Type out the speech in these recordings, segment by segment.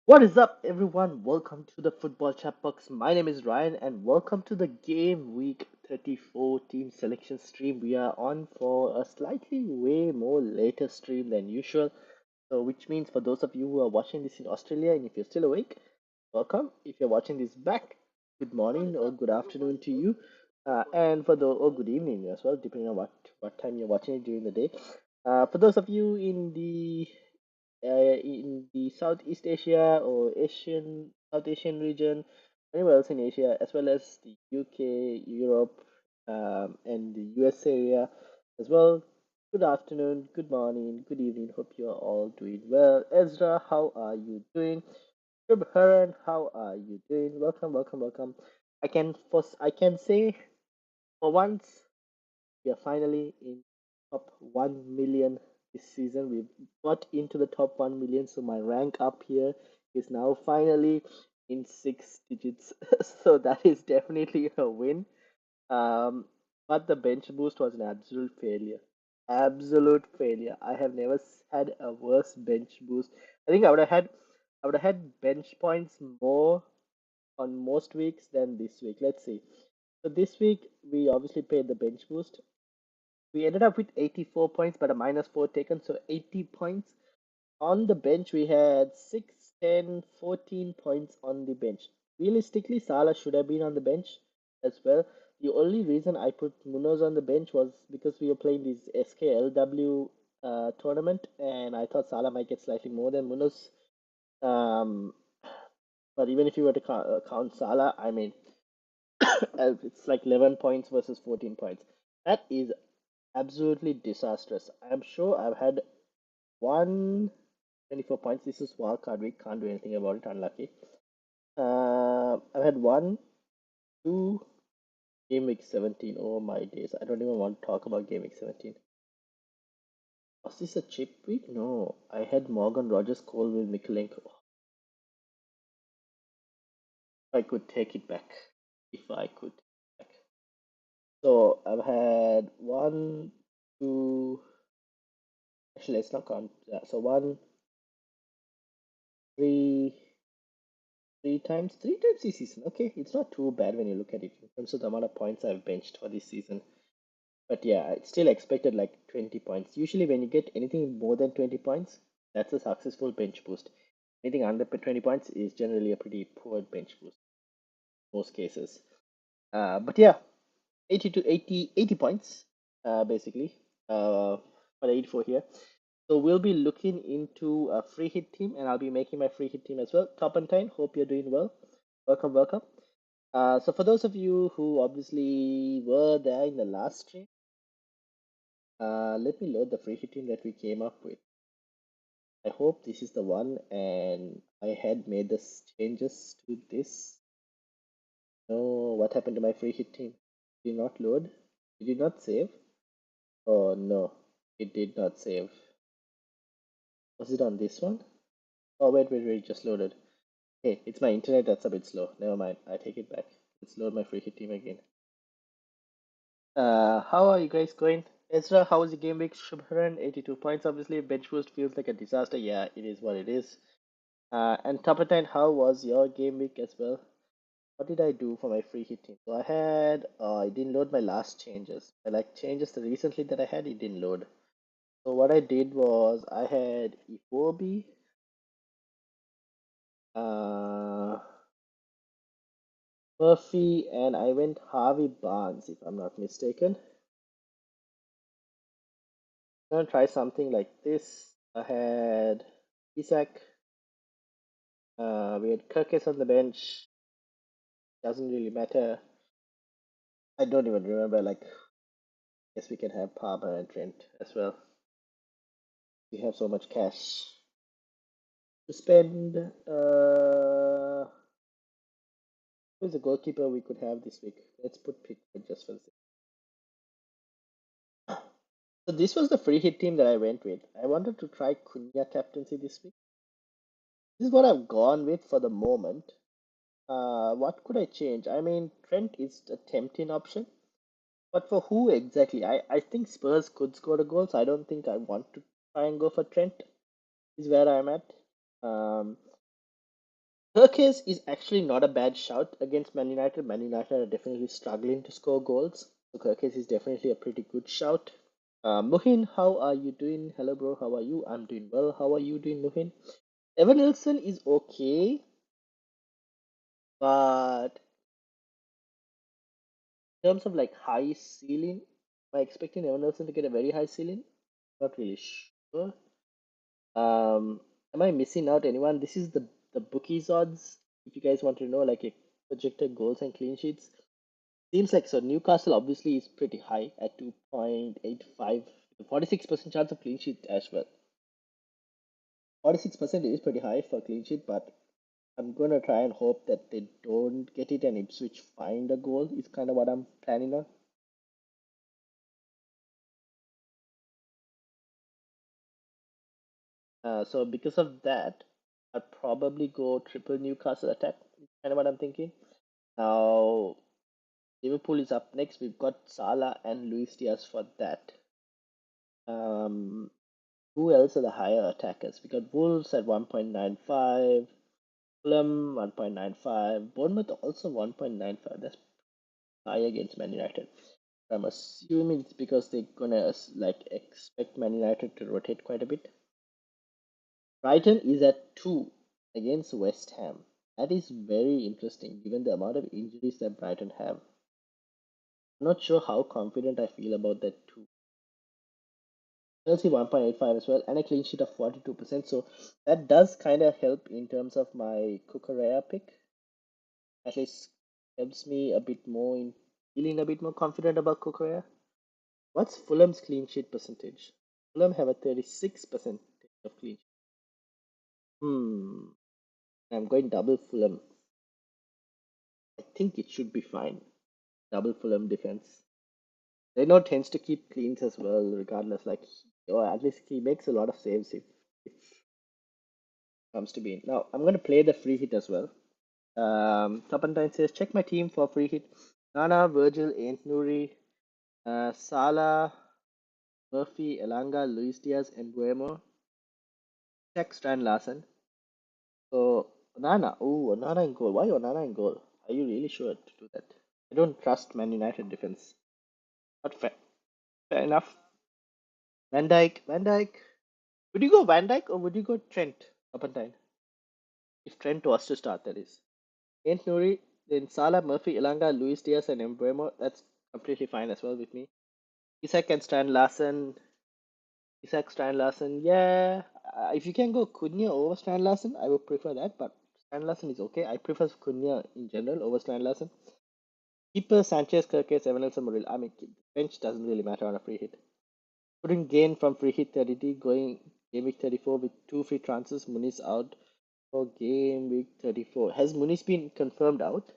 What is up, everyone? Welcome to the Football Chatbox. My name is Ryan, and welcome to the Game Week 34 team selection stream. We are on for a slightly way more later stream than usual. So, which means for those of you who are watching this in Australia, and if you're still awake, welcome. If you're watching this back, good morning or good afternoon to you, and for the or good evening as well, depending on what time you're watching it during the day. For those of you in the Southeast Asia or South Asian region, anywhere else in Asia, as well as the UK, Europe, and the US area as well. Good afternoon, good morning, good evening. Hope you're all doing well. Ezra, how are you doing? Shubharan, how are you doing? Welcome, welcome, welcome. I can say for once we are finally in top 1 million this season. We've got into the top 1 million, so my rank up here is now finally in six digits. So that is definitely a win. Um, but the bench boost was an absolute failure. Absolute failure. I have never had a worse bench boost. I think I would have had bench points more on most weeks than this week. Let's see. So this week we obviously paid the bench boost. We ended up with 84 points, but a -4 taken, so 80 points. On the bench, we had 6, 10, 14 points on the bench. Realistically, Salah should have been on the bench as well. The only reason I put Munoz on the bench was because we were playing this SKLW tournament, and I thought Salah might get slightly more than Munoz. Um, but even if you were to count Salah, I mean, it's like 11 points versus 14 points. That is absolutely disastrous. I'm sure I've had 124 points. This is wildcard week. Can't do anything about it. Unlucky. I've had one, two, game week 17. Oh my days. I don't even want to talk about game week 17. Was this a chip week? No. I had Morgan Rogers, Colville, Mikulenko. If I could take it back. If I could take it back. So I've had one, two. Actually, let's not count. Yeah, so one, three, three times this season. Okay, it's not too bad when you look at it in terms of the amount of points I've benched for this season. But yeah, it's still expected like 20 points. Usually, when you get anything more than 20 points, that's a successful bench boost. Anything under 20 points is generally a pretty poor bench boost, most cases. But yeah, 80 to 80 points, basically, for the 84 here. So we'll be looking into a free hit team, and I'll be making my free hit team as well. Top and 10, hope you're doing well. Welcome, welcome. So for those of you who obviously were there in the last stream, let me load the free hit team that we came up with. I hope this is the one, and I had made the changes to this. No, what happened to my free hit team? Did it not load? Did it not save? Oh no, it did not save. Was it on this one? Oh wait, just loaded. Hey, it's my internet that's a bit slow. Never mind, I take it back. Let's load my free hit team again. How are you guys going? Ezra, how was your game week? Shubharan, 82 points. Obviously, bench boost feels like a disaster. Yeah, it is what it is. And Tapatine, how was your game week as well? What did I do for my free hit team? So I had, I didn't load my last changes. I like changes the recently that I had, it didn't load. So what I did was I had Iwobi, uh, Murphy, and I went Harvey Barnes, if I'm not mistaken. I'm gonna try something like this. I had Isak, we had Kirkes on the bench. Doesn't really matter. I don't even remember. Like, guess we can have Palmer and Trent as well. We have so much cash to spend. Who's the goalkeeper we could have this week? Let's put Pickford just for the sake. So this was the free hit team that I went with. I wanted to try Cunha captaincy this week. This is what I've gone with for the moment. What could I change? I mean, Trent is a tempting option. But for who exactly? I think Spurs could score a goal, so I don't think I want to try and go for Trent, is where I'm at. Um, Herkes is actually not a bad shout against Man United. Man United are definitely struggling to score goals. So Herkes is definitely a pretty good shout. Muhin, how are you doing? Hello, bro. How are you? I'm doing well. How are you doing, Muhin? Evan Nilsson is okay, but in terms of like high ceiling, am I expecting Evan Nilsson to get a very high ceiling? Not really sure. Am I missing out anyone? This is the bookies odds. If you guys want to know, like a projected goals and clean sheets, seems like so. Newcastle obviously is pretty high at 2.85, 46% chance of clean sheet as well. 46% is pretty high for clean sheet, but I'm gonna try and hope that they don't get it and Ipswich find a goal. Is kind of what I'm planning on. So because of that, I'll probably go triple Newcastle attack. Kind of what I'm thinking. Now Liverpool is up next. We've got Salah and Luis Diaz for that. Um, who else are the higher attackers? We got Wolves at 1.95, Fulham 1.95, Bournemouth also 1.95. That's high against Man United. I'm assuming it's because they're gonna like expect Man United to rotate quite a bit. Brighton is at 2 against West Ham. That is very interesting given the amount of injuries that Brighton have. I'm not sure how confident I feel about that 2. Chelsea 1.85 as well, and a clean sheet of 42%. So that does kind of help in terms of my Kukurea pick. At least helps me a bit more in feeling a bit more confident about Kukurea. What's Fulham's clean sheet percentage? Fulham have a 36% of clean sheet. I'm going double Fulham. I think it should be fine. Double Fulham defense. Renault tends to keep cleans as well, regardless. Like, or at least he makes a lot of saves if comes to be. Now I'm gonna play the free hit as well. Turpentine says, check my team for free hit. Nana, Virgil, Ain't Nuri, Salah, Murphy, Elanga, Luis Diaz, and Guemo. Check Strand Larson. So Nana, oh Nana in goal. Why Nana in goal? Are you really sure to do that? I don't trust Man United defense. Not fair. Fair enough. Van Dyke, Van Dyke. Would you go Van Dyke or would you go Trent? Turpentine. If Trent was to start, that is. Ain't Nuri, then Salah, Murphy, Ilanga, Luis Diaz, and Embuemo. That's completely fine as well with me. Isak and Stan Larsen. Isak, Stan Larsen. Yeah. If you can go Cunha over Stan Larsen, I would prefer that. But Stan Larsen is okay. I prefer Cunha in general over Stan Larsen. Keeper Sanchez, Kirkes, Evanels, and Muril. I mean, bench doesn't really matter on a free hit. Couldn't gain from free hit 30 going game week 34 with 2 free transfers. Muniz out for game week 34. Has Muniz been confirmed out?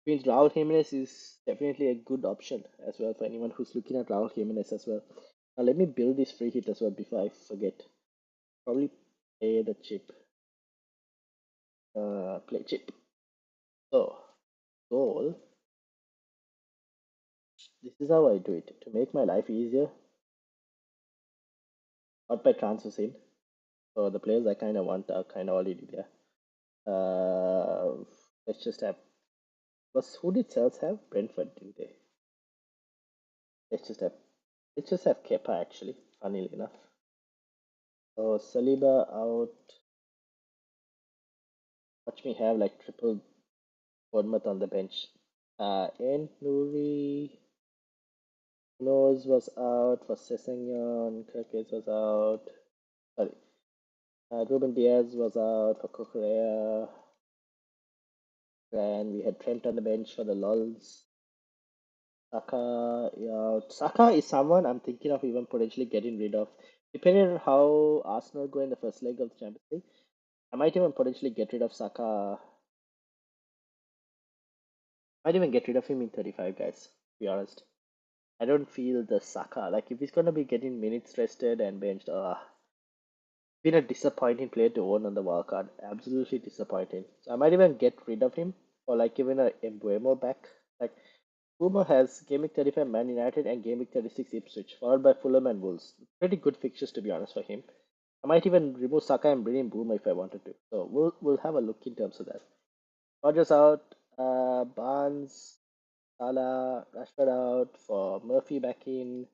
Means Raul Jimenez is definitely a good option as well for anyone who's looking at Raul Jimenez as well. Now let me build this free hit as well before I forget. Probably play the chip. Play chip. So goal. This is how I do it to make my life easier. Not by transfers in. So the players I kind of want are kind of already there. Let's just have. Was who did Cells have? Brentford, didn't they? Let's just have. Let's just have Kepa actually. Funnily enough. So Saliba out. Watch me have like triple Bournemouth on the bench. And Nuri Nose was out for Sessegnon. Kirkes was out. Sorry. Ruben Diaz was out for Cucurella. And we had Trent on the bench for the Lulz. Saka out. Saka is someone I'm thinking of even potentially getting rid of. Depending on how Arsenal go in the first leg of the Champions League, I might even potentially get rid of Saka. Might even get rid of him in 35, guys. To be honest. I don't feel the Saka. Like, if he's going to be getting minutes rested and benched, been a disappointing player to own on the wildcard. Absolutely disappointing. So I might even get rid of him or like even a Embuemo back. Like, Puma has Game Week 35 Man United and Game Week 36 Ipswich, followed by Fulham and Wolves. Pretty good fixtures to be honest for him. I might even remove Saka and bring in Boomer if I wanted to. So we'll have a look in terms of that. Rogers out, Barnes, Salah, Rashford out for Murphy back in,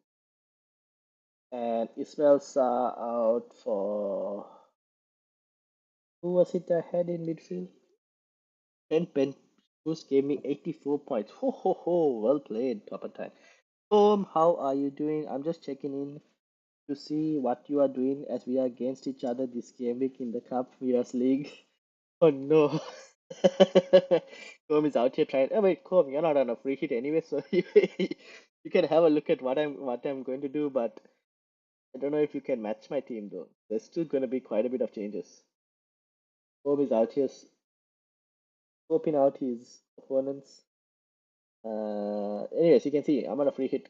and Ismail Sarr out for who was it I had in midfield? And Ben Bruce gave me 84 points. Ho ho ho! Well played, Papa Time. How are you doing? I'm just checking in to see what you are doing as we are against each other this game week in the Cup Viras League. Oh no. Com is out here trying. Oh wait, Com, you're not on a free hit anyway, so you can have a look at what I'm going to do, but I don't know if you can match my team though. There's still going to be quite a bit of changes. Com is out here scoping out his opponents. Anyways, you can see I'm on a free hit.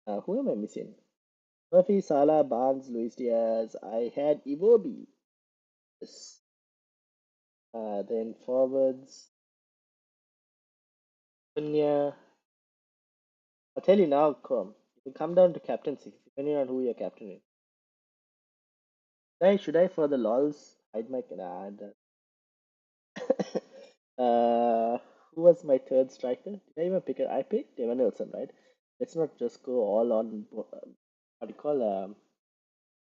Who am I missing? Murphy, Salah, Barnes, Luis Diaz. I had Iwobi. Yes. Then forwards, Cunha. I'll tell you now, Com. It will come down to captaincy, depending on who your captain is. Should I for the lols hide my nah, who was my third striker? Did I even pick it? I picked Evan Nelson, right? Let's not just go all on what do you call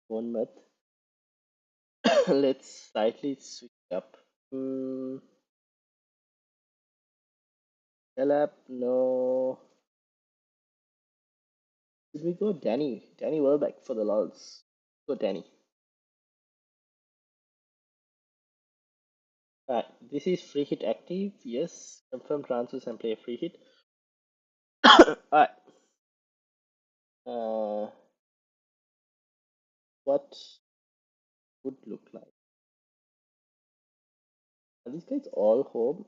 Bournemouth. Let's slightly switch up. Delap, no. Did we go Danny? Danny Welbeck for the lols. Go Danny. Right, this is free hit active. Yes, confirm transfers and play free hit. Alright. What would look like? Are these guys all home?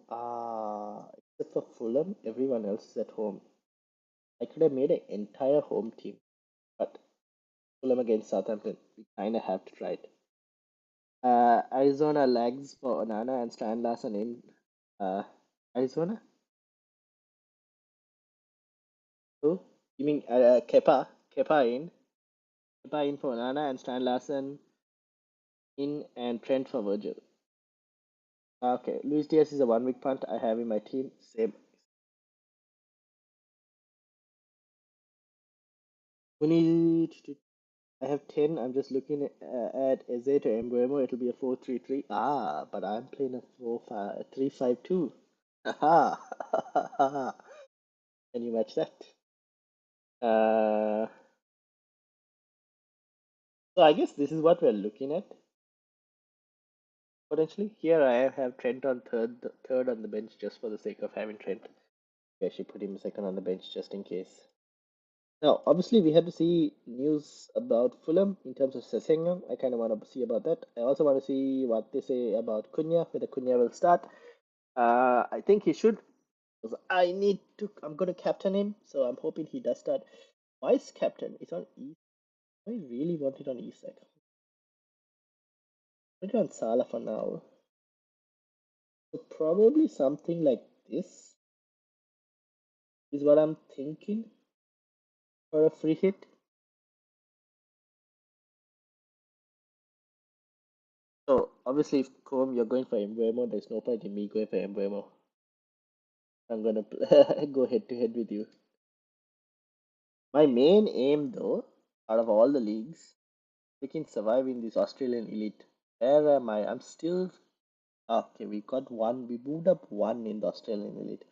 Except for Fulham, everyone else is at home. I could have made an entire home team, but Fulham against Southampton, we kind of have to try it. Arizona lags for Onana and Stan Larson in Arizona. Who? You mean Kepa? Kepa in for Onana and Stan Larson in and Trent for Virgil. Okay, Luis Diaz is a 1 week punt I have in my team. Same. We need to. I have 10. I'm just looking at Eze to Embuemo. It'll be a 4-3-3. But I'm playing a 3-5-2. Haha. Can you match that? Uh, so I guess this is what we're looking at potentially. Here I have Trent on third on the bench just for the sake of having Trent. I should put him second on the bench just in case. Now, obviously, we had to see news about Fulham in terms of Sessegnon. I kind of want to see about that. I also want to see what they say about Cunha, whether Cunha will start. I think he should. Because I'm going to captain him, so I'm hoping he does start. Vice captain is on E. I really want it on E side. Put it on Salah for now. So probably something like this is what I'm thinking for a free hit. So obviously, if Combe, you're going for Embuemo, there's no point in me going for Embuemo. I'm gonna go head to head with you. My main aim, though, out of all the leagues, we can survive in this Australian elite. Where am I? I'm still okay. We got one. We moved up one in the Australian elite.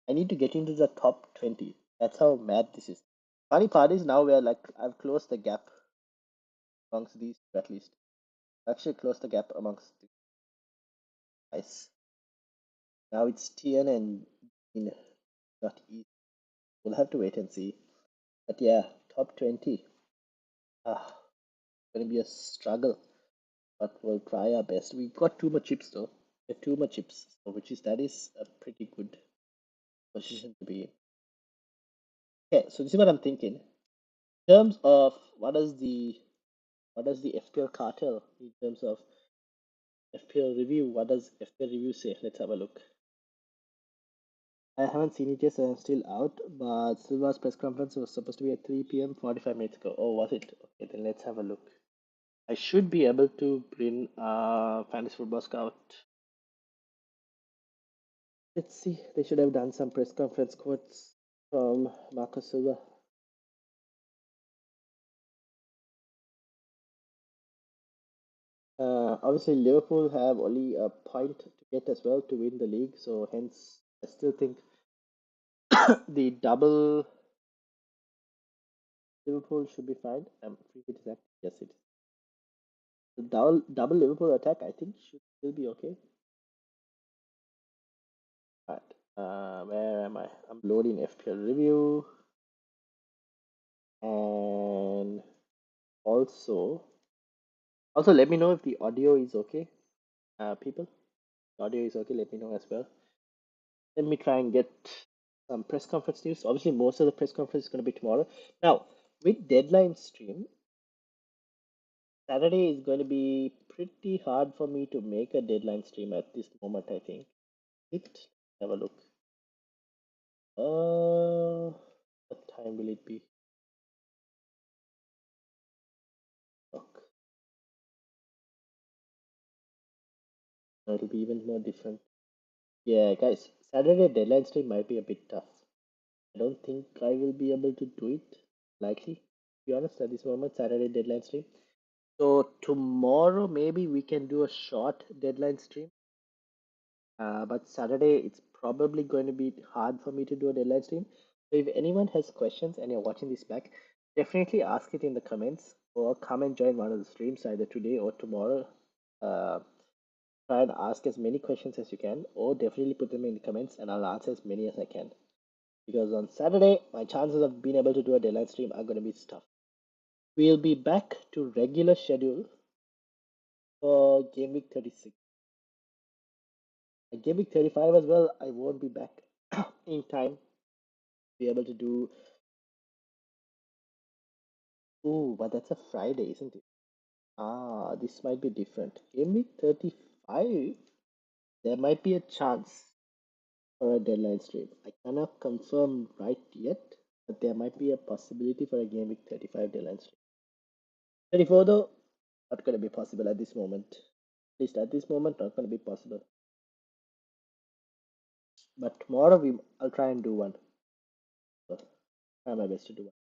I need to get into the top 20. That's how mad this is. Funny part is now we're like I've closed the gap amongst these two at least. Actually, closed the gap amongst the guys. Now it's TN and in not E. We'll have to wait and see. But yeah, top 20. Ah, gonna be a struggle, but we'll try our best. We've got too much chips though. We have too much chips, so that is a pretty good position to be in. Okay, so this is what I'm thinking. In terms of what does the FPL cartel in terms of FPL review? What does FPL review say? Let's have a look. I haven't seen it yet, so I'm still out. But Silva's press conference was supposed to be at 3 p.m. 45 minutes ago. Oh, was it? Okay, then let's have a look. I should be able to bring Fantasy Football Scout. Let's see. They should have done some press conference quotes from Marco Silva. Obviously, Liverpool have only a point to get as well to win the league, so hence I still think the double Liverpool should be fine. Free hit is active. Yes, it is. The double Liverpool attack, I think, should still be okay. Right. Where am I? I'm loading FPL review, and also let me know if the audio is okay. People, the audio is okay. Let me know as well. Let me try and get some press conference news. Obviously, most of the press conference is going to be tomorrow. Now, with deadline stream, Saturday is going to be pretty hard for me to make a deadline stream at this moment, I think. Let's have a look. What time will it be? Look, it'll be even more different. Yeah, guys, Saturday deadline stream might be a bit tough. I don't think I will be able to do it. Likely, to be honest, at this moment, Saturday deadline stream. So tomorrow maybe we can do a short deadline stream. But Saturday it's probably going to be hard for me to do a deadline stream. So if anyone has questions and you're watching this back, definitely ask it in the comments or come and join one of the streams either today or tomorrow. Uh, Try and ask as many questions as you can, or definitely put them in the comments and I'll answer as many as I can. Because on Saturday, my chances of being able to do a deadline stream are going to be tough. We'll be back to regular schedule for Game Week 36. Game Week 35 as well, I won't be back in time to be able to do. Oh, but that's a Friday, isn't it? This might be different. Game Week 35, there might be a chance for a deadline stream. I cannot confirm right yet, but there might be a possibility for a Game Week 35 deadline stream. 34 though, not going to be possible at this moment. At least at this moment, not going to be possible. But tomorrow I'll try and do one. So, try my best to do one.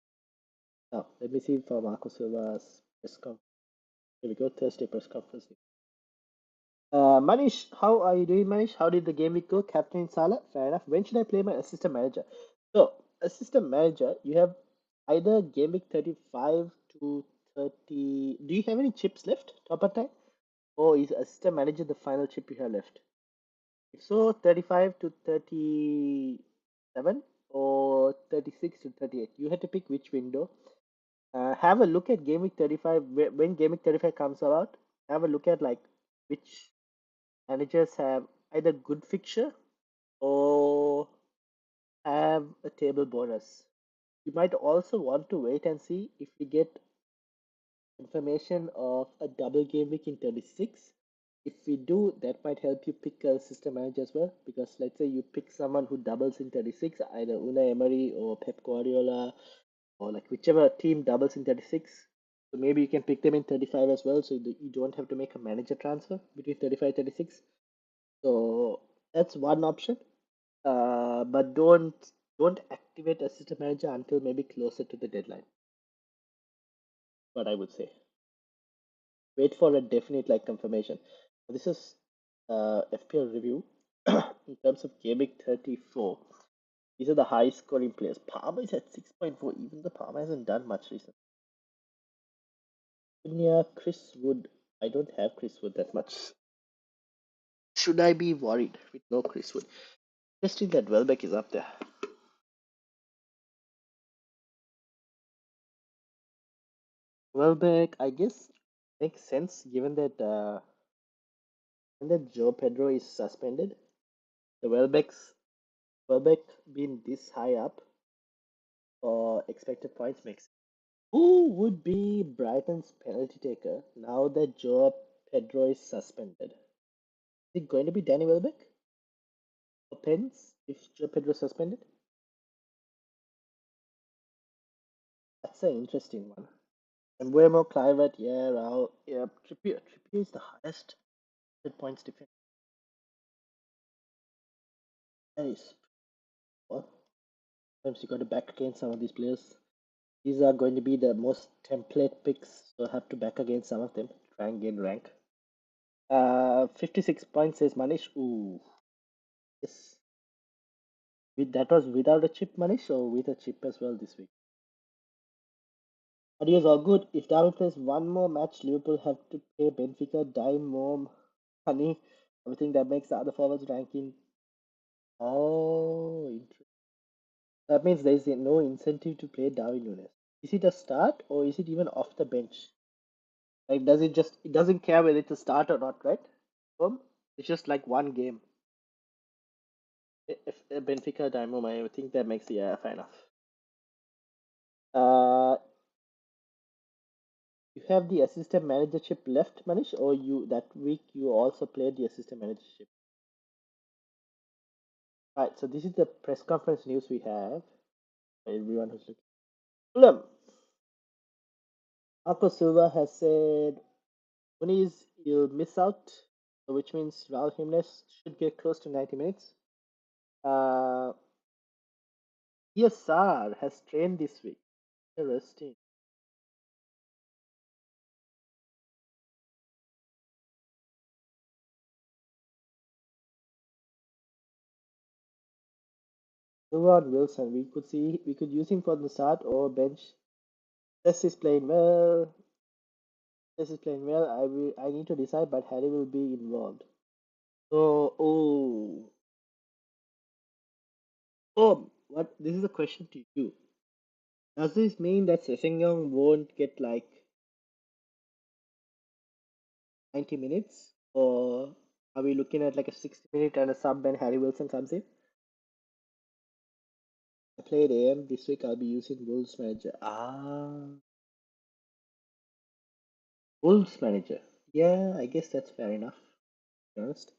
Now, let me see for Marco Silva's press conference. Here we go, Thursday press conference. Manish, how are you doing, Manish? How did the game week go? Captain Salah, fair enough. When should I play my assistant manager? So, assistant manager, you have either game week 35 to 30. Do you have any chips left, top of time? Or is assistant manager the final chip you have left? If so, 35 to 37 or 36 to 38. You had to pick which window. Have a look at Game Week 35 when Game Week 35 comes out. Have a look at like which managers have either good fixture or have a table bonus. You might also want to wait and see if we get information of a double game week in 36. If we do, that might help you pick a system manager as well. Because let's say you pick someone who doubles in 36, either Unai Emery or Pep Guardiola, or like whichever team doubles in 36. So maybe you can pick them in 35 as well. So you don't have to make a manager transfer between 35 and 36. So that's one option. But don't activate assistant manager until maybe closer to the deadline. What I would say. Wait for a definite like confirmation. This is FPL review in terms of game week 34. These are the high scoring players. Palmer is at 6.4. Even the Palmer hasn't done much recently. Yeah, Chris Wood. I don't have Chris Wood that much. Should I be worried with no Chris Wood? Interesting that Welbeck is up there. Welbeck, I guess, makes sense given that Joe Pedro is suspended. The Welbeck being this high up for expected points makes sense. Who would be Brighton's penalty taker now that Joe Pedro is suspended? Is it going to be Danny Welbeck or Pence if Joe Pedro is suspended? That's an interesting one. And Buemo, Clivert, yeah, Rao, yeah, Trippier. Trippier is the highest 100 points defense. That is what? Sometimes you got to back against some of these players. These are going to be the most template picks, so I have to back against some of them. Try and gain rank. 56 points says Manish. Ooh, yes. That was without a chip, Manish, or with a chip as well this week? Adios, all good. If Darwin plays one more match, Liverpool have to pay Benfica dime more money. Everything that makes the other forwards ranking. Oh, interesting. That means there is no incentive to play Darwin Nunes. Is it a start or is it even off the bench? Like, does it just, it doesn't care whether it's a start or not, right? It's just like one game. If Benfica Dynamo, I think that makes, yeah, fair enough. You have the assistant managership left, Manish, or you that week you also played the assistant managership? Right, so this is the press conference news we have for everyone who's looking. Fulham, Marco Silva has said Muniz will miss out, which means Raul Jimenez should get close to 90 minutes. Uh, ESR has trained this week. Interesting. Silva and Wilson, we could use him for the start or bench. This is playing well. This is playing well. I need to decide, but Harry will be involved. So, what? This is a question to you. Does this mean that Sessegnon won't get like 90 minutes, or are we looking at like a 60-minute and a sub and Harry Wilson comes in? I played AM this week. I'll be using Wolves manager. Wolves manager. Yeah, I guess that's fair enough. To be honest.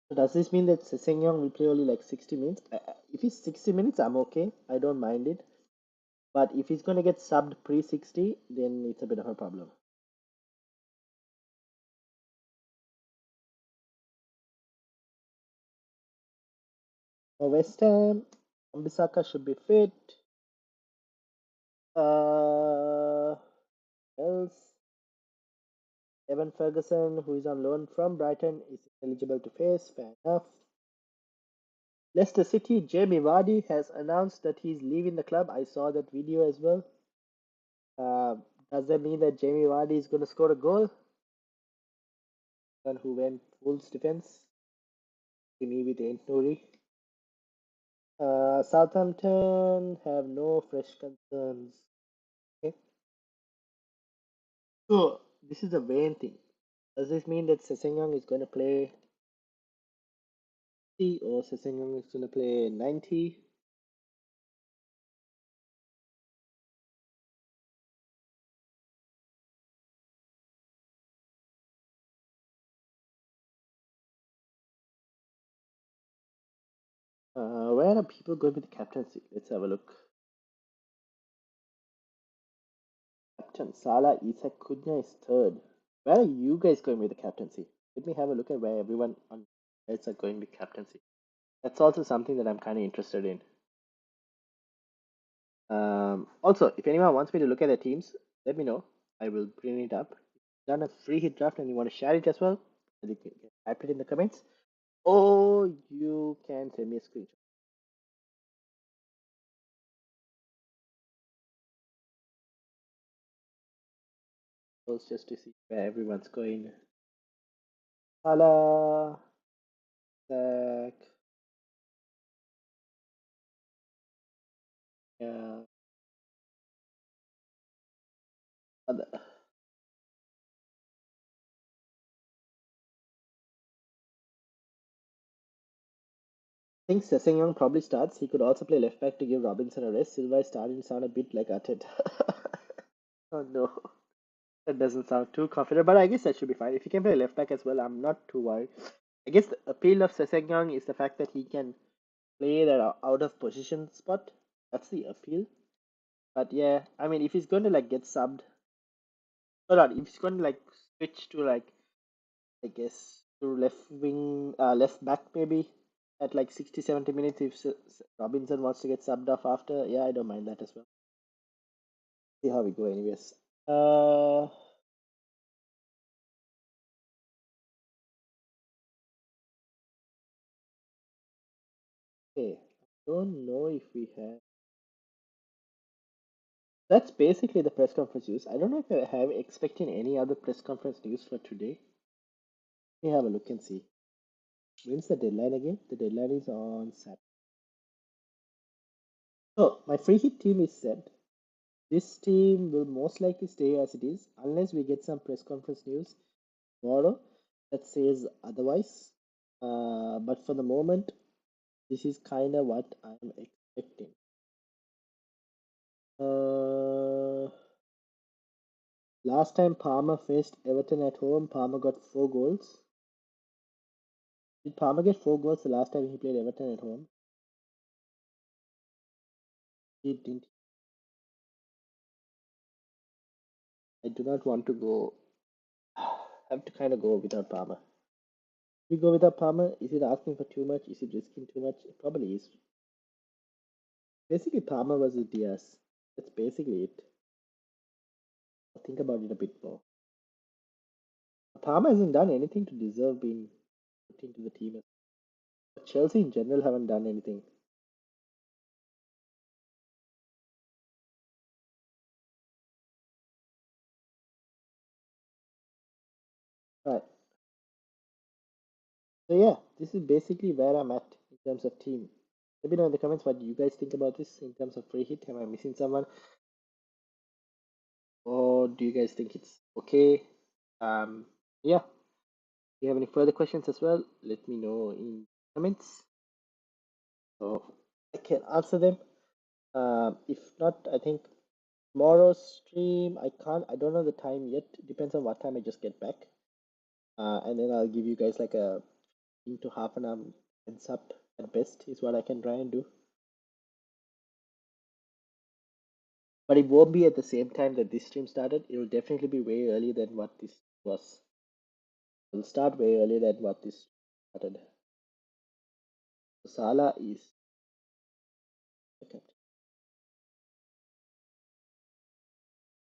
So does this mean that Sessegnon will play only like 60 minutes? If it's 60 minutes, I'm okay. I don't mind it. But if he's gonna get subbed pre 60, then it's a bit of a problem. For West Ham, Ambisaka should be fit. Else, Evan Ferguson, who is on loan from Brighton, is eligible to face. Fair enough. Leicester City, Jamie Vardy has announced that he's leaving the club. I saw that video as well. Uh, does that mean that Jamie Vardy is going to score a goal? And who went Wolves defense? Me with Ain't Nuri. Southampton have no fresh concerns. Okay. So this is the main thing. Does this mean that Sessegnon is going to play 60 or Sessegnon is going to play 90? Where are people going with the captaincy? Let's have a look. Captain Salah Isak Cunha is third. Where are you guys going with the captaincy? Let me have a look at where everyone on else are going with captaincy. That's also something that I'm kind of interested in. Also, if anyone wants me to look at the teams, let me know. I will bring it up. If you've done a free hit draft and you want to share it as well, you can type it in the comments, or you can send me a screenshot. Just to see where everyone's going. Salah, Zach, yeah, other. I think Sessegnon probably starts. He could also play left back to give Robinson a rest. Silva is starting to sound a bit like Arteta. Oh no, that doesn't sound too confident, but I guess that should be fine. If he can play left back as well, I'm not too worried. I guess the appeal of Sessegnon is the fact that he can play that out of position spot. That's the appeal. But yeah, I mean, if he's going to like get subbed, or not, if he's going to like switch to like I guess to left wing, left back maybe at like 60, 70 minutes if Robinson wants to get subbed off after. Yeah, I don't mind that as well. See how we go, anyways. Okay, I don't know if we have. That's basically the press conference news. I don't know if I have expecting any other press conference news for today. Let me have a look and see. When's the deadline again? The deadline is on Saturday. So my free hit team is set. This team will most likely stay as it is unless we get some press conference news tomorrow that says otherwise. But for the moment, this is kind of what I'm expecting. Last time Palmer faced Everton at home, Palmer got 4 goals. Did Palmer get 4 goals the last time he played Everton at home? He didn't. I do not want to go. Have to kind of go without Palmer. We go without Palmer. Is it asking for too much? Is it risking too much? It probably is. Basically, Palmer versus Diaz. That's basically it. I'll think about it a bit more. Palmer hasn't done anything to deserve being put into the team. Chelsea in general haven't done anything. Right. So yeah, this is basically where I'm at in terms of team. Let me know in the comments what you guys think about this in terms of free hit. Am I missing someone? Or do you guys think it's okay? Yeah. If you have any further questions as well, let me know in comments so I can answer them. If not, I think tomorrow's stream I don't know the time yet. It depends on what time I just get back. And then I'll give you guys like a into half an hour heads up at best is what I can try and do. But it won't be at the same time that this stream started. It will definitely be way earlier than what this was. It will start way earlier than what this started. So Sala is okay.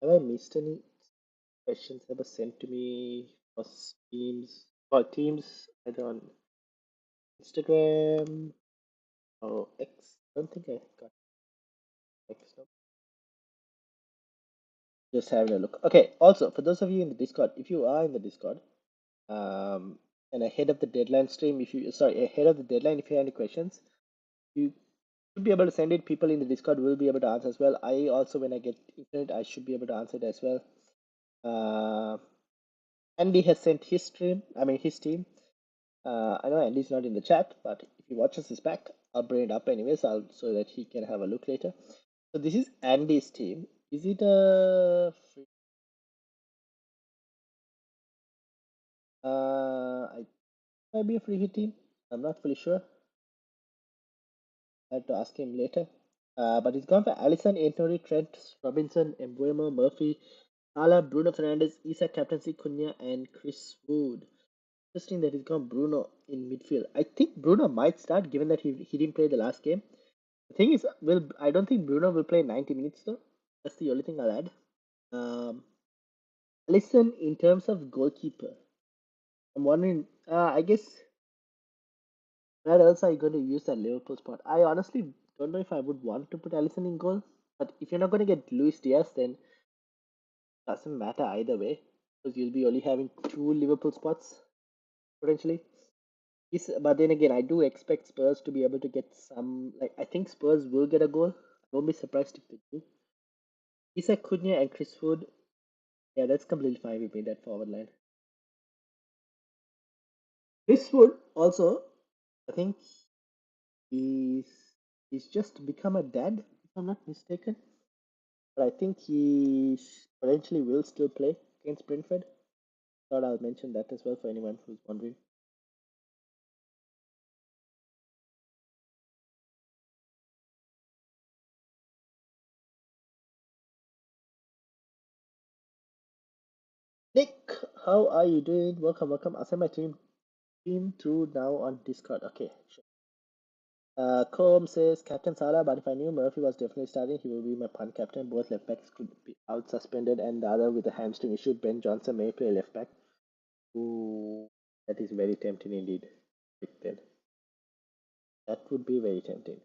Have I missed any questions ever sent to me for Teams or Teams either on Instagram or X? I don't think I got X. No. Just having a look. Okay. Also, for those of you in the Discord, if you are in the Discord, um, and ahead of the deadline stream, if you ahead of the deadline, if you have any questions, you should be able to send it. People in the Discord will be able to answer as well. I also, when I get internet, I should be able to answer it as well. Andy has sent his stream. I mean his team. I know Andy's not in the chat, but if he watches this back, I'll bring it up anyways. So that he can have a look later. So this is Andy's team. Is it a free? I might be a free hit team. I'm not fully sure. I have to ask him later. But he's gone for Allison, Anthony, Trent, Robinson, Embuemo, Murphy, Salah, Bruno Fernandes, Isak, captaincy, Cunha, and Chris Wood. Interesting that he's gone Bruno in midfield. I think Bruno might start given that he didn't play the last game. The thing is, I don't think Bruno will play 90 minutes though. That's the only thing I'll add. Listen, in terms of goalkeeper, I'm wondering. I guess where else are you going to use that Liverpool spot? I honestly don't know if I would want to put Alisson in goal. But if you're not going to get Luis Diaz, then it doesn't matter either way because you'll be only having 2 Liverpool spots potentially. But then again, I do expect Spurs to be able to get some. Like I think Spurs will get a goal. I won't be surprised if they do. Isak Cunha and Chris Wood. Yeah, that's completely fine with me. That forward line. Chris Wood also, I think he's he's just become a dad, if I'm not mistaken. But I think he potentially will still play against Brentford. Thought I'll mention that as well for anyone who's wondering. Nick, how are you doing? Welcome, welcome. I'll send my team through now on Discord. Okay, sure. Combe says Captain Salah, but if I knew Murphy was definitely starting, he will be my punt captain. Both left backs could be out suspended, and the other with a hamstring issue. Ben Johnson may play left back. Ooh, that is very tempting indeed. Big Ben. That would be very tempting.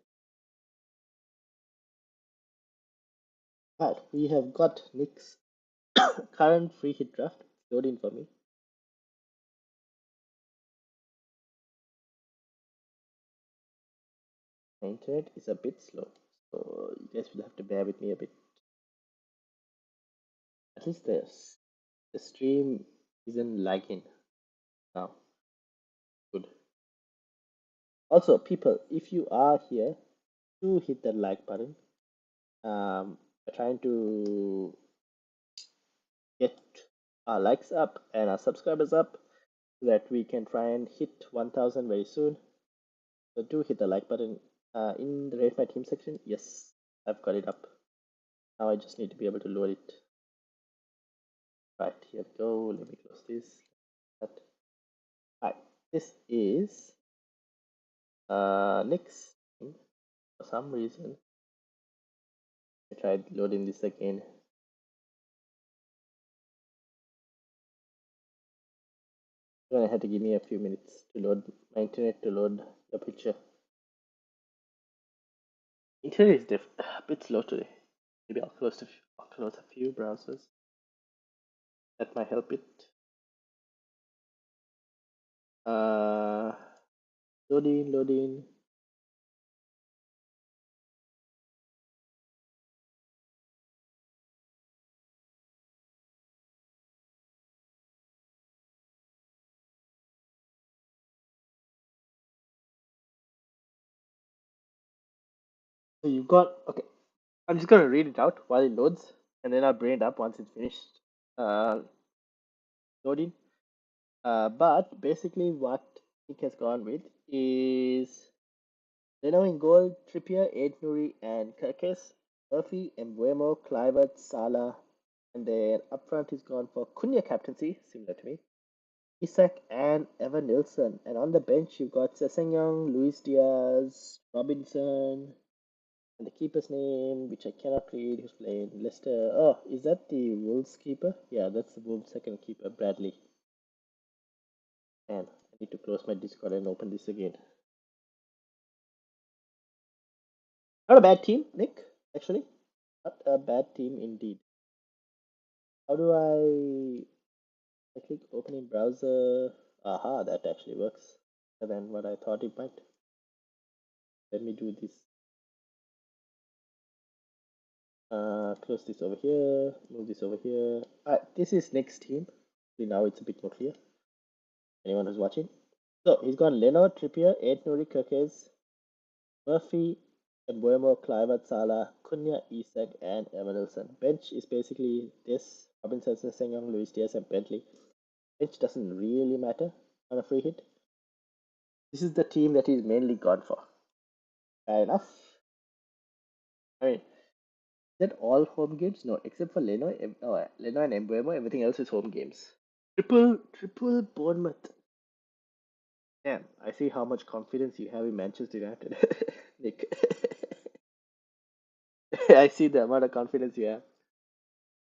Right, we have got Nick's current free hit draft. Load in for me. My internet is a bit slow, so you guys will have to bear with me a bit. At least the stream isn't lagging now. Good. Also, people, if you are here, do hit that like button. We're trying to get our likes up and our subscribers up so that we can try and hit 1000 very soon. So do hit the like button. In the rate my team section, yes, I've got it up. Now I just need to be able to load it. Right, here we go. Let me close this. That. Right, this is Nick's team. For some reason. I tried loading this again. You're gonna have to give me a few minutes to load my internet to load the picture. Internet is a bit slow today. Maybe I'll close a few browsers. That might help it. Uh, loading. So you've got okay. I'm just gonna read it out while it loads, and then I'll bring it up once it's finished loading. But basically, what Nick has gone with is Leno in goal, Trippier, Ed Nuri, and Kirkes, Murphy, Embuemo, Clivert, Salah, and then up front he's gone for Cunha captaincy, similar to me, Isak, and Evan Nilsson. And on the bench you've got Sessegnon, Luis Diaz, Robinson, and the keeper's name, which I cannot read, who's playing Leicester. Oh, is that the Wolves keeper? Yeah, that's the Wolves second keeper, Bradley. Man, I need to close my Discord and open this again. Not a bad team, Nick, actually. Not a bad team indeed. How do I click open in browser? Aha, that actually works better than what I thought it might. Let me do this. Close this over here, move this over here. This is next team. See, now it's a bit more clear. Anyone who's watching. So he's got Leno, Trippier, Ed Nuri, Kirkes, Murphy, and Buemo, Clivert, Salah, Cunha, Isak, and Evanilson. Bench is basically this: Robinson, Sessegnon, Luis Diaz, and Bentley. Bench doesn't really matter on a free hit. This is the team that he's mainly gone for. Fair enough. I mean, is that all home games? No, except for Leno and Embuemo, everything else is home games. Triple Bournemouth. Damn, I see how much confidence you have in Manchester United, Nick. I see the amount of confidence you have.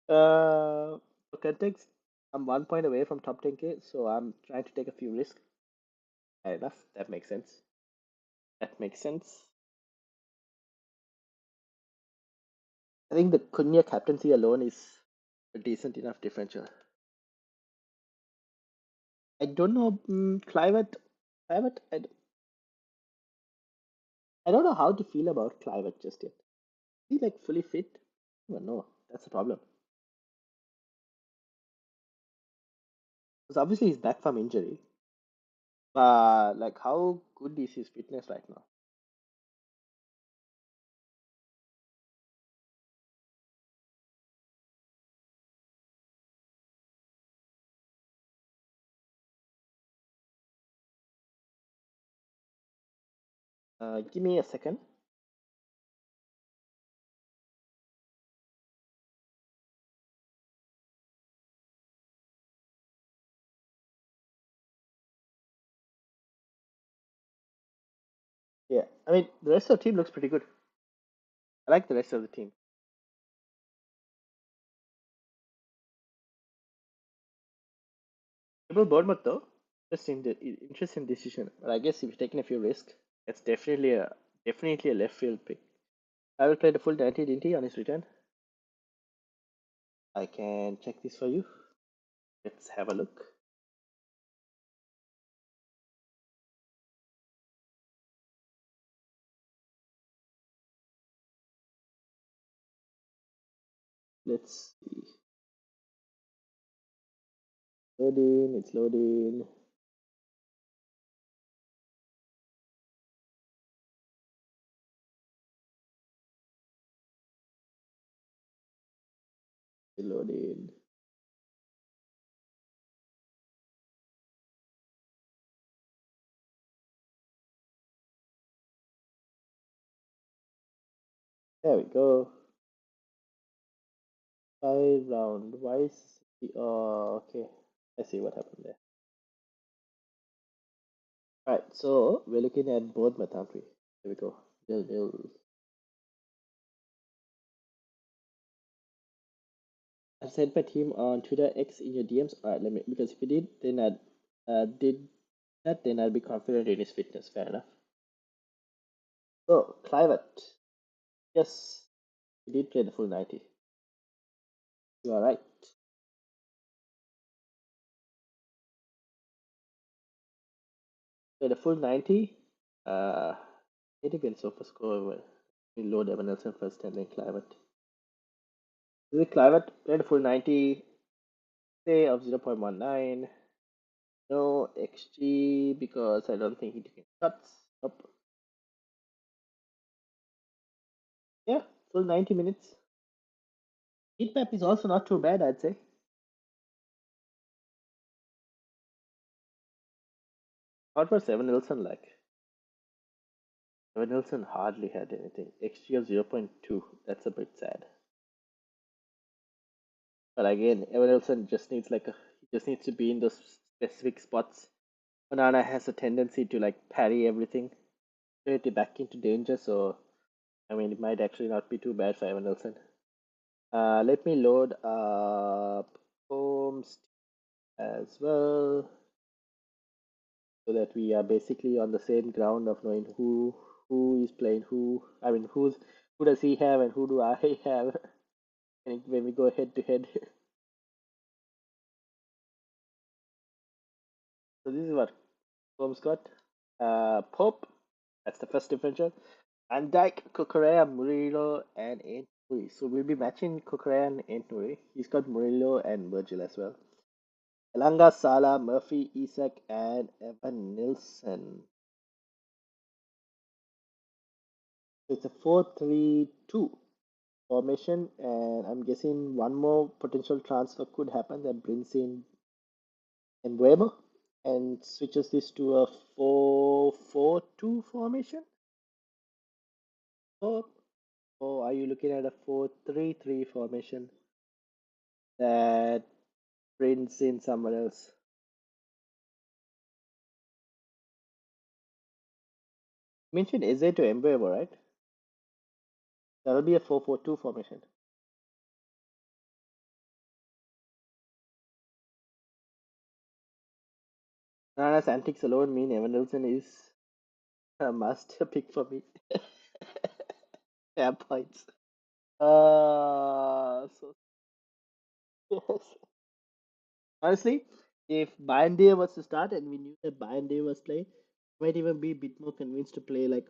For context, I'm 1 point away from top 10k, so I'm trying to take a few risks. Fair enough, that makes sense. That makes sense. I think the Cunha captaincy alone is a decent enough differential. I don't know, Clivert, I don't know how to feel about Clivert just yet. Is he like fully fit? Oh, no, that's the problem. Because obviously he's back from injury. But like, how good is his fitness right now? Give me a second. I mean, the rest of the team looks pretty good. I like the rest of the team. Triple Bournemouth though, interesting decision. But I guess if you're taking a few risks, it's definitely a left field pick. I will play the full 90, didn't he, on his return? I can check this for you. Let's have a look. Let's see. Loading, it's loading. Loading. There we go. 5 round. Why is oh okay. I see what happened there. Alright, so we're looking at Bournemouth, aren't we? Here we go. Nil. I've sent my team on Twitter X in your DMs. Alright, let me because if you did, then I'd be confident in his fitness. Fair enough. So Clivett. Yes, he did play the full 90. You are right. Play the full 90. It depends on score. We load Evan Nelson first and then Clivett. This is Clivett. Played the full 90. Say of 0.19. No XG because I don't think he can cuts. Up. Yeah, full 90 minutes. Heat map is also not too bad, I'd say. What was Evan Nilsson like? Evan Nilsson hardly had anything. XG of 0.2. That's a bit sad. But again, Evan Nilsson just needs he just needs to be in those specific spots. Onana has a tendency to like parry everything, get it back into danger. So I mean, it might actually not be too bad for Evan Nilsson. Let me load up Holmes as well, so that we are basically on the same ground of knowing who is playing who. I mean, who does he have and who do I have when we go head to head. So this is what Holmes got. Pope, that's the first differential. And Dyke, Kukurea, Murillo, and Ainuri. So we'll be matching Kukurea and Ainuri. He's got Murillo and Virgil as well. Elanga, Sala, Murphy, Isak, and Evan Nilsson. So it's a 4-3-2 formation, and I'm guessing one more potential transfer could happen that brings in Mbuemo and switches this to a 4-4-2 formation. Or are you looking at a 4-3-3 formation that brings in someone else? You mentioned Eze to Mbuemo, right? That'll be a 4-4-2 formation. Nana's antics alone mean Evan Nelson is a must pick for me. Yeah, points. So yes. Honestly, if Bayern was to start and we knew that Bayern was playing, I might even be a bit more convinced to play like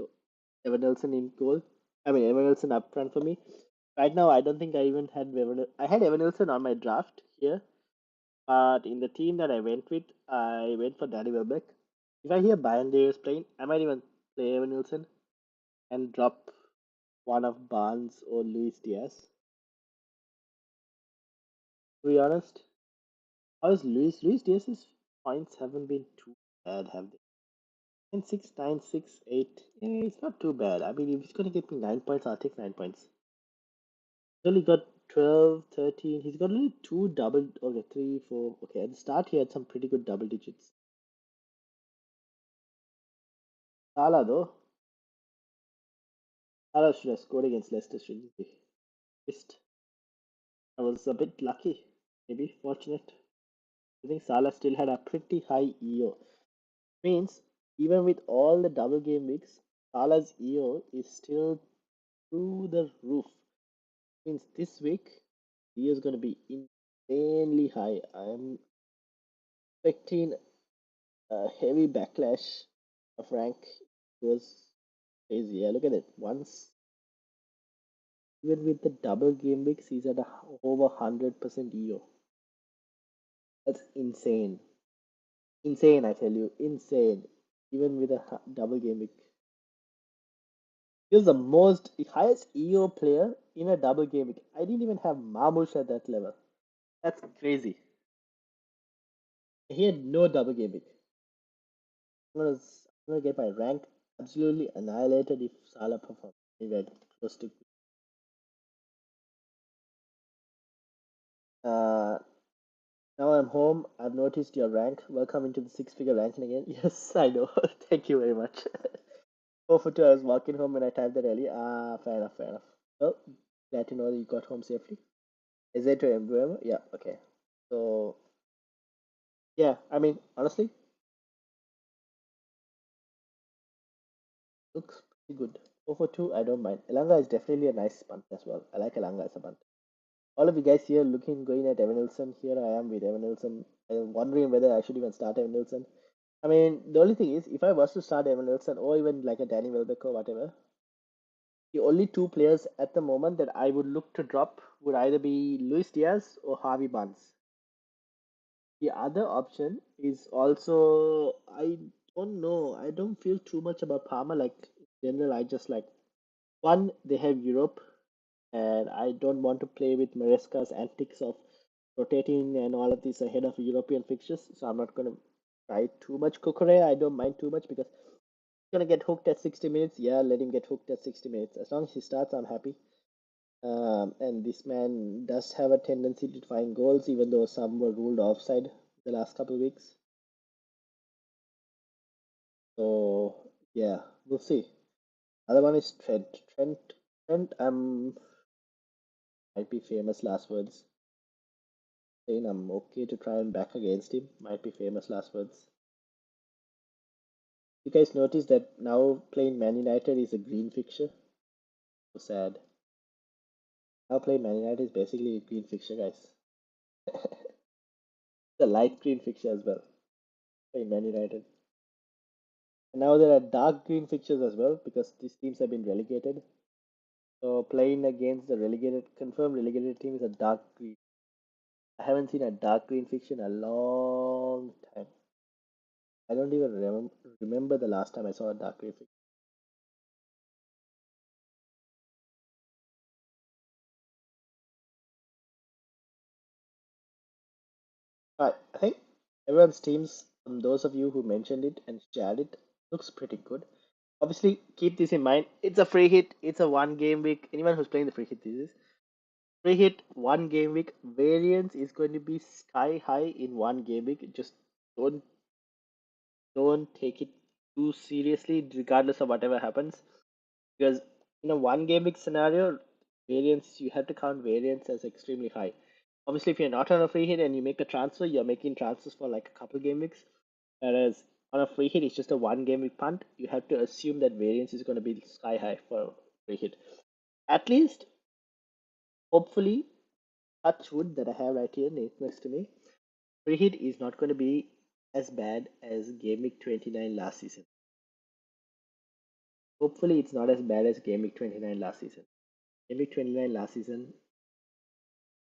Evan Nelson in goal. I mean, Evan Nelson up front for me. Right now, I don't think I even had I had Evan Nelson on my draft here, but in the team that I went with, I went for Danny Welbeck. If I hear Bayern is playing, I might even play Evan Nelson and drop one of Barnes or Luis Diaz. To be honest, how is Luis? Luis Diaz's points haven't been too bad, have they? And 6, 9, 6, 8. Yeah, it's not too bad. I mean, if it's gonna get me 9 points, I'll take 9 points. He's only got 12, 13. He's got only two double. Okay, 3, 4. Okay, at the start, he had some pretty good double digits. Salah, though. Salah should have scored against Leicester, shouldn't he? Missed. I was a bit lucky, maybe fortunate. I think Salah still had a pretty high EO. Means even with all the double game weeks, Salah's EO is still through the roof. Means this week, EO is going to be insanely high. I'm expecting a heavy backlash of rank. It was crazy. Yeah, look at it. Once, even with the double game weeks, he's at over 100% EO. That's insane. Insane, I tell you. Insane. Even with a double game week. He was the most highest EO player in a double game week. I didn't even have Marmoush at that level. That's crazy. He had no double game week. I'm gonna get my rank absolutely annihilated if Salah performs anywhere close to. Uh, Now I'm home. I've noticed your rank. Welcome into the six-figure ranking again. Yes, I know. Thank you very much. 4 for 2. I was walking home when I typed that early. Ah, fair enough, fair enough. Well, glad to know that you got home safely. Is it to emblem? Yeah, okay. So, yeah, I mean, honestly, looks pretty good. 4 for 2, I don't mind. Elanga is definitely a nice punt as well. I like Elanga as a punt. All of you guys here looking going at Evan Nilsson. Here I am with Evan Nilsson. I'm wondering whether I should even start Evan Nilsson. I mean, the only thing is, if I was to start Evan Nilsson or even like a Danny Welbeck or whatever, the only two players at the moment that I would look to drop would either be Luis Diaz or Harvey Barnes. The other option is also, I don't know. I don't feel too much about Parma. Like in general, I just like one, they have Europe, and I don't want to play with Maresca's antics of rotating and all of this ahead of European fixtures. So I'm not gonna try too much Kokore. I don't mind too much because he's gonna get hooked at 60 minutes. Yeah, let him get hooked at 60 minutes. As long as he starts, I'm happy. And this man does have a tendency to find goals, even though some were ruled offside the last couple of weeks. So yeah, we'll see. Other one is Trent. Trent, might be famous last words. Saying I'm okay to try and back against him. Might be famous last words. You guys notice that now playing Man United is a green fixture? So sad. Now playing Man United is basically a green fixture, guys. The light green fixture as well. Playing Man United. And now there are dark green fixtures as well because these teams have been relegated. So playing against the confirmed relegated team is a dark green. I haven't seen a dark green fixture in a long time. I don't even remember the last time I saw a dark green fixture. Right, I think everyone's teams, those of you who mentioned it and shared it, looks pretty good. Obviously, keep this in mind. It's a free hit. It's a one game week. Anyone who's playing the free hit, this is free hit one game week. Variance is going to be sky high in one game week. Just don't don't take it too seriously, regardless of whatever happens. Because in a one game week scenario, variance you have to count variance as extremely high. Obviously, if you're not on a free hit and you make a transfer, you're making transfers for like a couple game weeks. Whereas on a free hit, it's just a one game week punt. You have to assume that variance is going to be sky high for a free hit. At least, hopefully, touch wood that I have right here next to me. Free hit is not going to be as bad as game week 29 last season. Hopefully, it's not as bad as game week 29 last season. Game week 29 last season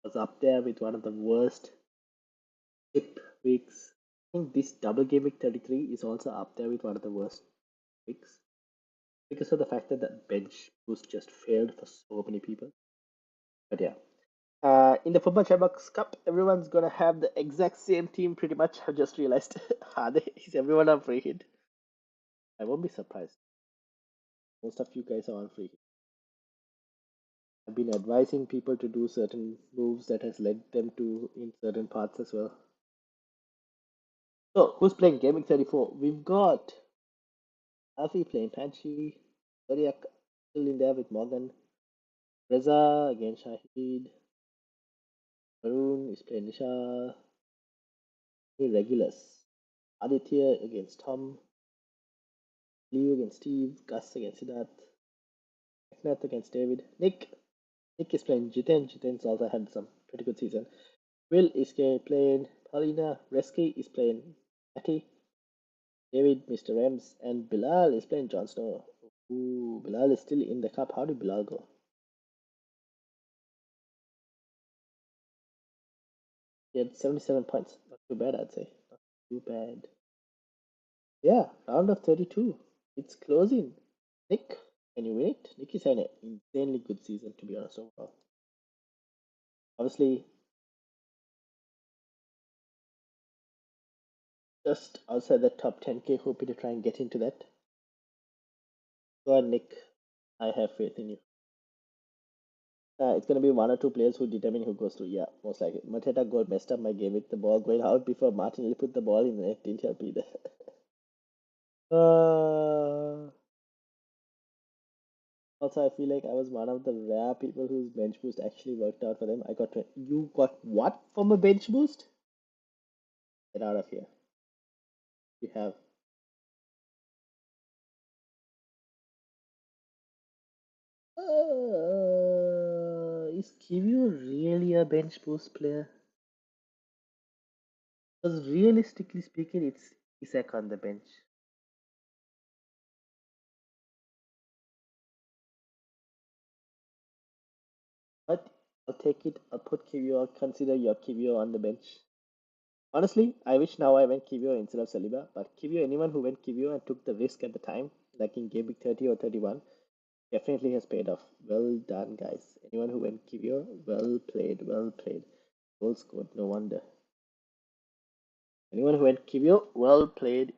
was up there with one of the worst tip weeks. I think this double game week 33 is also up there with one of the worst weeks because of the fact that the bench boost just failed for so many people. But yeah, in the Football Chatbox Cup, everyone's gonna have the exact same team pretty much. I've just realized. Are they? Is everyone on free hit? I won't be surprised. Most of you guys are on free hit. I've been advising people to do certain moves that has led them to in certain parts as well. So, who's playing Gaming 34? We've got Alfie playing Panchi, Zodiac. still in there with Morgan. Reza against Shahid. Varun is playing Nisha. Regulars. Aditya against Tom. Leo against Steve. Gus against Siddharth. Eknath against David. Nick is playing Jiten. Jiten's also had some pretty good season. Will is playing Paulina. Reski is playing Matty. David, Mr. Rams, and Bilal is playing Jon Snow. Ooh, Bilal is still in the cup. How did Bilal go? He had 77 points. Not too bad, I'd say. Not too bad. Yeah, round of 32. It's closing. Nick, can you win it? Nick is having an insanely good season, to be honest, overall. Obviously, just outside the top 10k, hoping to try and get into that. Go on, Nick. I have faith in you. It's going to be one or two players who determine who goes through. Yeah, most likely. Mateta goal messed up my game with the ball going out before Martinelli put the ball in the net. Didn't help either. Also, I feel like I was one of the rare people whose bench boost actually worked out for them. You got what from a bench boost? Get out of here. You have. Is Kivio really a bench boost player? Because realistically speaking, it's Isak on the bench. But I'll take it. I'll put Kivio. I'll consider your Kivio on the bench. Honestly, I wish now I went Kivio instead of Saliba. But Kivio, anyone who went Kivio and took the risk at the time, like in Game Week 30 or 31, definitely has paid off. Well done, guys. Anyone who went Kivio, well played, well played. Goal scored, no wonder. Anyone who went Kivio, well played.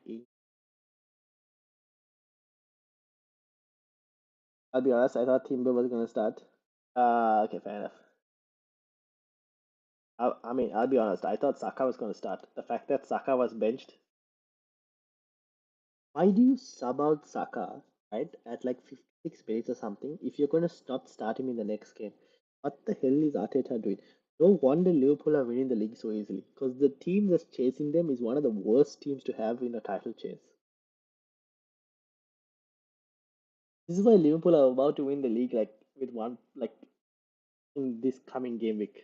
I'll be honest, I thought Timber was going to start. Okay, fair enough. I mean, I'll be honest, I thought Saka was going to start. The fact that Saka was benched. Why do you sub out Saka, right, at like 56 minutes or something if you're going to not start him in the next game? What the hell is Arteta doing? No wonder Liverpool are winning the league so easily because the team that's chasing them is one of the worst teams to have in a title chase. This is why Liverpool are about to win the league like with one like in this coming game week.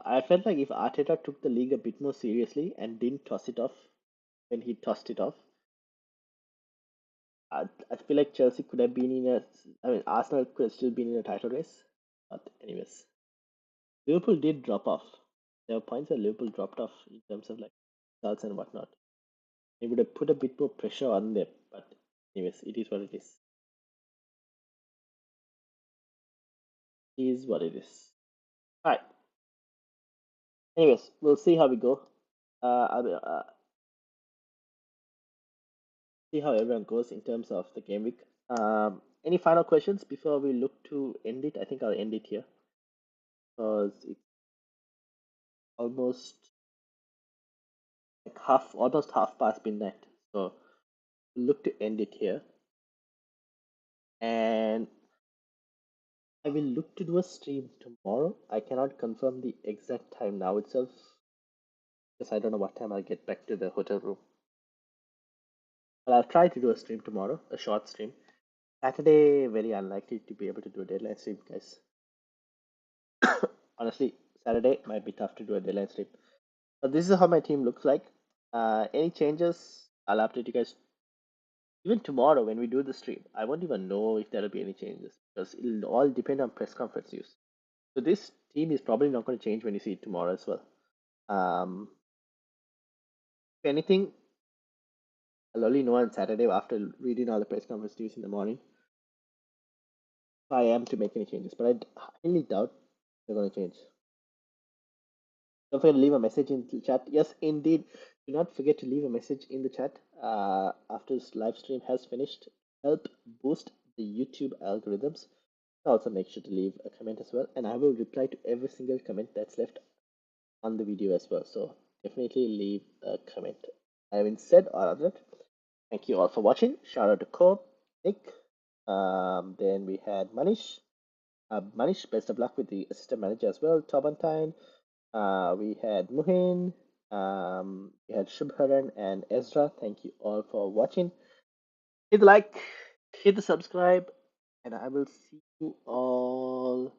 I felt like if Arteta took the league a bit more seriously and didn't toss it off when he tossed it off, I feel like Chelsea could have been in a. I mean, Arsenal could have still been in a title race. But anyways, Liverpool did drop off. There were points where Liverpool dropped off in terms of like results and whatnot. They would have put a bit more pressure on them. But anyways, it is what it is. It is what it is. All right. Anyways, we'll see how we go. See how everyone goes in terms of the game week. Any final questions before we look to end it? I think I'll end it here because it's almost like almost half past midnight. So we'll look to end it here, and I will look to do a stream tomorrow. I cannot confirm the exact time now itself because I don't know what time I'll get back to the hotel room. But I'll try to do a stream tomorrow, a short stream. Saturday, very unlikely to be able to do a deadline stream, guys. Honestly, Saturday might be tough to do a deadline stream. But this is how my team looks like. Any changes, I'll update you guys. Even tomorrow when we do the stream, I won't even know if there'll be any changes because it'll all depend on press conference news. So this team is probably not going to change when you see it tomorrow as well. If anything, I'll only know on Saturday after reading all the press conference news in the morning if I am to make any changes. But I highly doubt they're going to change. Don't forget to leave a message in the chat. Yes, indeed. Do not forget to leave a message in the chat after this live stream has finished. Help boost the YouTube algorithms. Also, make sure to leave a comment as well, and I will reply to every single comment that's left on the video as well. So definitely leave a comment. I haven't said all of it. Thank you all for watching. Shout out to Cobb, Nick. Then we had Manish. Manish, best of luck with the assistant manager as well. Tobantine. We had Muhin. We had Shubharan and Ezra. Thank you all for watching. Hit the like, hit the subscribe, and I will see you all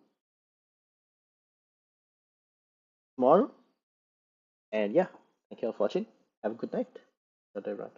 tomorrow. And yeah, thank you all for watching. Have a good night. Bye, everyone.